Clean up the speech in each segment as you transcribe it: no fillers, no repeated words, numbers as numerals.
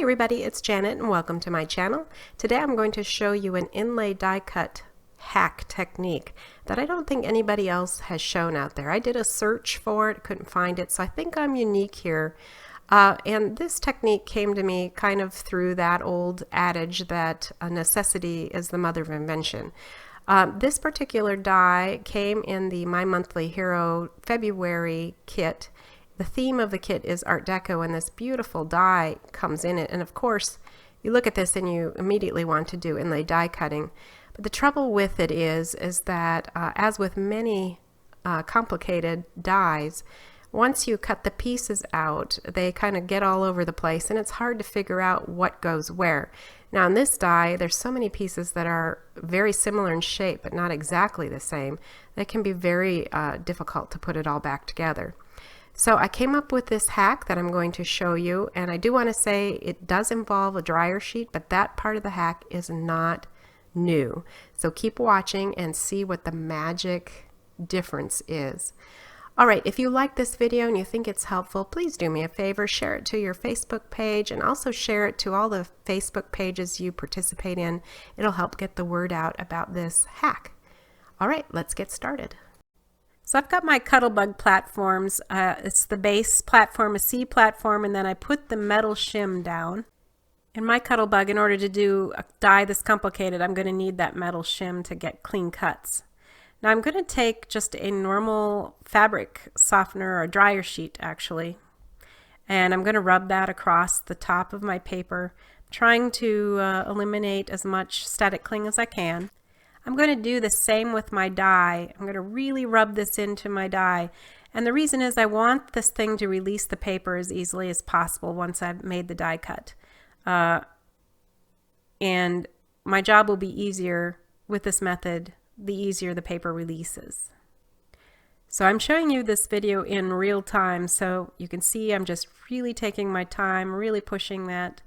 Hi everybody, it's Janet and welcome to my channel. Today I'm going to show you an inlay die cut hack technique that I don't think anybody else has shown out there. I did a search for it, couldn't find it, so I think I'm unique here. And this technique came to me kind of through that old adage that a necessity is the mother of invention. This particular die came in the My Monthly Hero February kit. The theme of the kit is Art Deco, and this beautiful die comes in it. And of course, you look at this and you immediately want to do inlay die cutting. But the trouble with it is that as with many complicated dies, once you cut the pieces out, they kind of get all over the place, and it's hard to figure out what goes where. Now in this die, there's so many pieces that are very similar in shape, but not exactly the same. That can be very difficult to put it all back together. So I came up with this hack that I'm going to show you, and I do want to say it does involve a dryer sheet, but that part of the hack is not new. So keep watching and see what the magic difference is. Alright, if you like this video and you think it's helpful, please do me a favor, share it to your Facebook page and also share it to all the Facebook pages you participate in. It'll help get the word out about this hack. Alright, let's get started. So I've got my Cuttlebug platforms. It's the base platform, a C platform, and then I put the metal shim down. In my Cuttlebug, in order to do a die this complicated, I'm going to need that metal shim to get clean cuts. Now I'm going to take just a normal fabric softener, or dryer sheet actually, and I'm going to rub that across the top of my paper, trying to eliminate as much static cling as I can. I'm going to do the same with my die. I'm going to really rub this into my die, and the reason is I want this thing to release the paper as easily as possible once I've made the die cut. And my job will be easier with this method the easier the paper releases. So I'm showing you this video in real time, so you can see I'm just really taking my time, really pushing that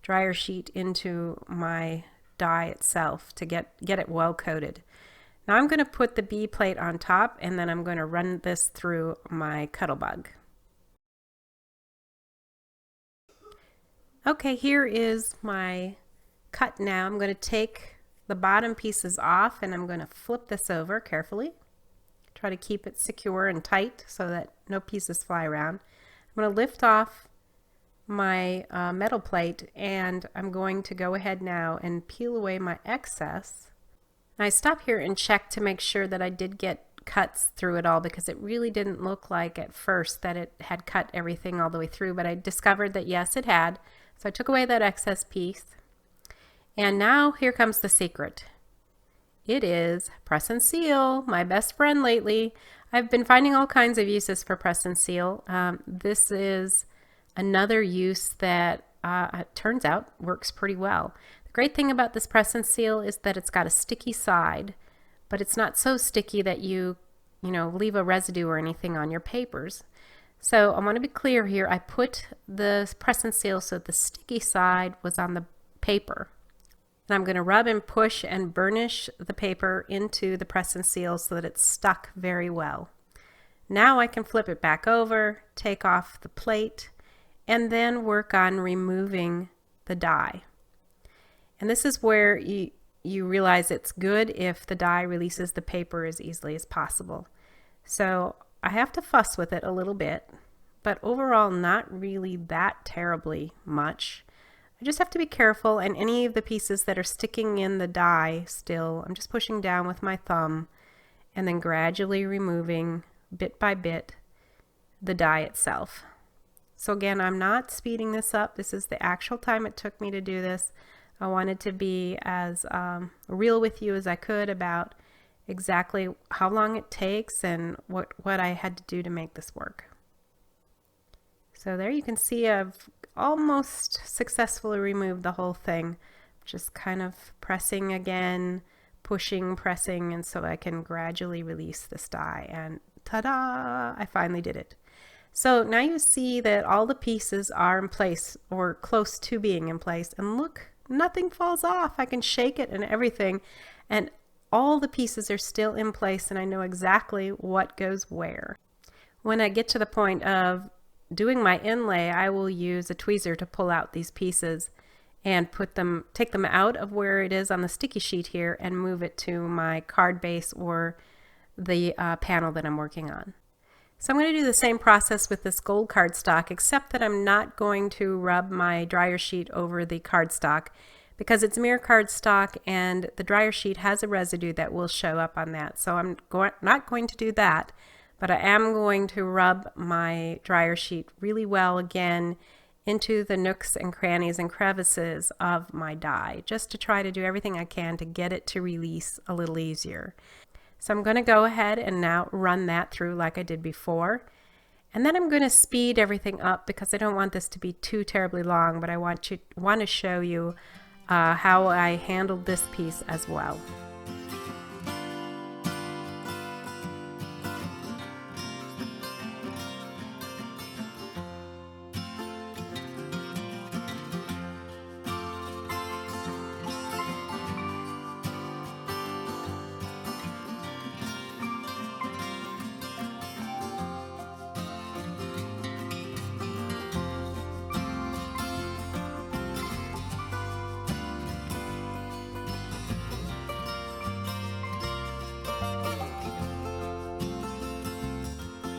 dryer sheet into my die itself to get it well coated. Now I'm going to put the B plate on top, and then I'm going to run this through my Cuttlebug. Okay, here is my cut now. I'm going to take the bottom pieces off, and I'm going to flip this over carefully. Try to keep it secure and tight so that no pieces fly around. I'm going to lift off my metal plate, and I'm going to go ahead now and peel away my excess. I stop here and check to make sure that I did get cuts through it all, because it really didn't look like at first that it had cut everything all the way through, but I discovered that yes, it had. So I took away that excess piece. And now here comes the secret. It is press and seal, my best friend lately. I've been finding all kinds of uses for press and seal. This is another use that it turns out works pretty well. The great thing about this press and seal is that it's got a sticky side, but it's not so sticky that you leave a residue or anything on your papers. So I want to be clear here. I put the press and seal so the sticky side was on the paper. And I'm going to rub and push and burnish the paper into the press and seal so that it's stuck very well. Now I can flip it back over, take off the plate, and then work on removing the die. And this is where you realize it's good if the die releases the paper as easily as possible. So I have to fuss with it a little bit, but overall not really that terribly much. I just have to be careful, and any of the pieces that are sticking in the die still, I'm just pushing down with my thumb and then gradually removing bit by bit the die itself. So again, I'm not speeding this up. This is the actual time it took me to do this. I wanted to be as real with you as I could about exactly how long it takes and what I had to do to make this work. So there you can see I've almost successfully removed the whole thing. Just kind of pressing again, pushing, pressing, and so I can gradually release this die, and ta-da! I finally did it. So now you see that all the pieces are in place, or close to being in place, and look, nothing falls off. I can shake it and everything, and all the pieces are still in place, and I know exactly what goes where. When I get to the point of doing my inlay, I will use a tweezer to pull out these pieces and take them out of where it is on the sticky sheet here and move it to my card base or the panel that I'm working on. So I'm going to do the same process with this gold cardstock, except that I'm not going to rub my dryer sheet over the cardstock because it's mirror cardstock and the dryer sheet has a residue that will show up on that. So I'm not going to do that, but I am going to rub my dryer sheet really well again into the nooks and crannies and crevices of my die, just to try to do everything I can to get it to release a little easier. So I'm going to go ahead and now run that through like I did before. And then I'm going to speed everything up because I don't want this to be too terribly long, but I want to show you how I handled this piece as well.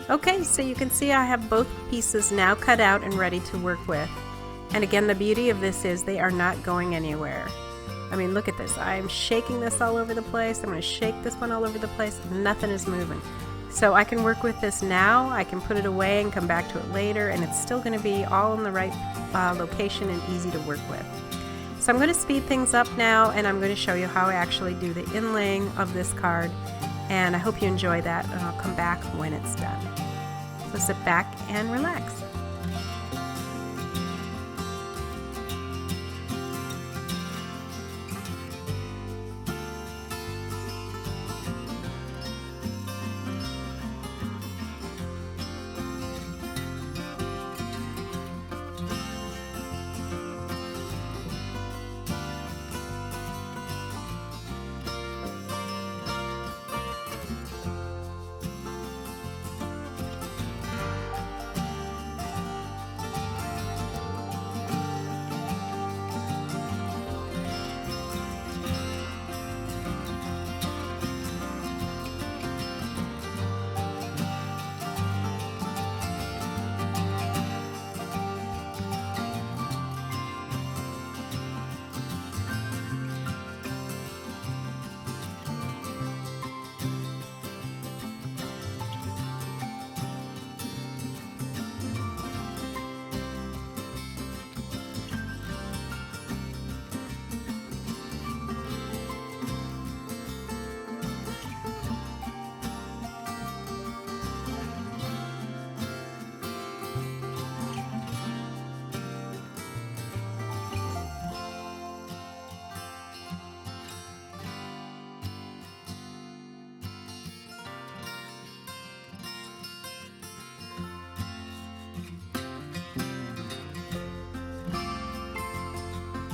Okay, so you can see I have both pieces now cut out and ready to work with. And again, the beauty of this is they are not going anywhere. I mean, look at this. I'm shaking this all over the place. I'm going to shake this one all over the place. Nothing is moving. So I can work with this now. I can put it away and come back to it later, and it's still going to be all in the right location and easy to work with. So I'm going to speed things up now, and I'm going to show you how I actually do the inlaying of this card. And I hope you enjoy that, and I'll come back when it's done. So sit back and relax.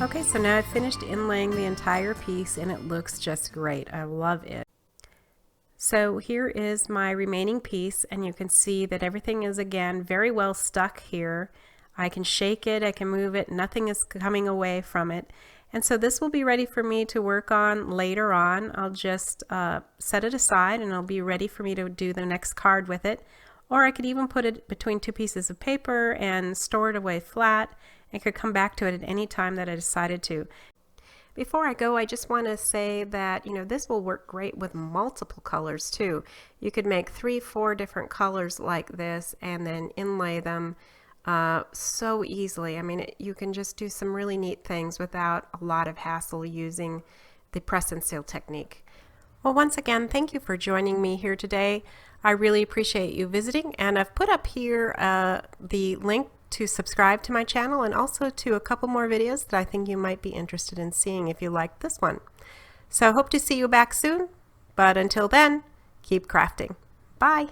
Okay, so now I've finished inlaying the entire piece and it looks just great. I love it. So here is my remaining piece, and you can see that everything is again very well stuck here. I can shake it, I can move it, nothing is coming away from it. And so this will be ready for me to work on later on. I'll just set it aside and it'll be ready for me to do the next card with it. Or I could even put it between two pieces of paper and store it away flat. I could come back to it at any time that I decided to. Before I go, I just want to say that, this will work great with multiple colors too. You could make 3, 4 different colors like this and then inlay them so easily. I mean, you can just do some really neat things without a lot of hassle using the press and seal technique. Well, once again, thank you for joining me here today. I really appreciate you visiting, and I've put up here the link to subscribe to my channel and also to a couple more videos that I think you might be interested in seeing if you like this one. So I hope to see you back soon, but until then, keep crafting. Bye!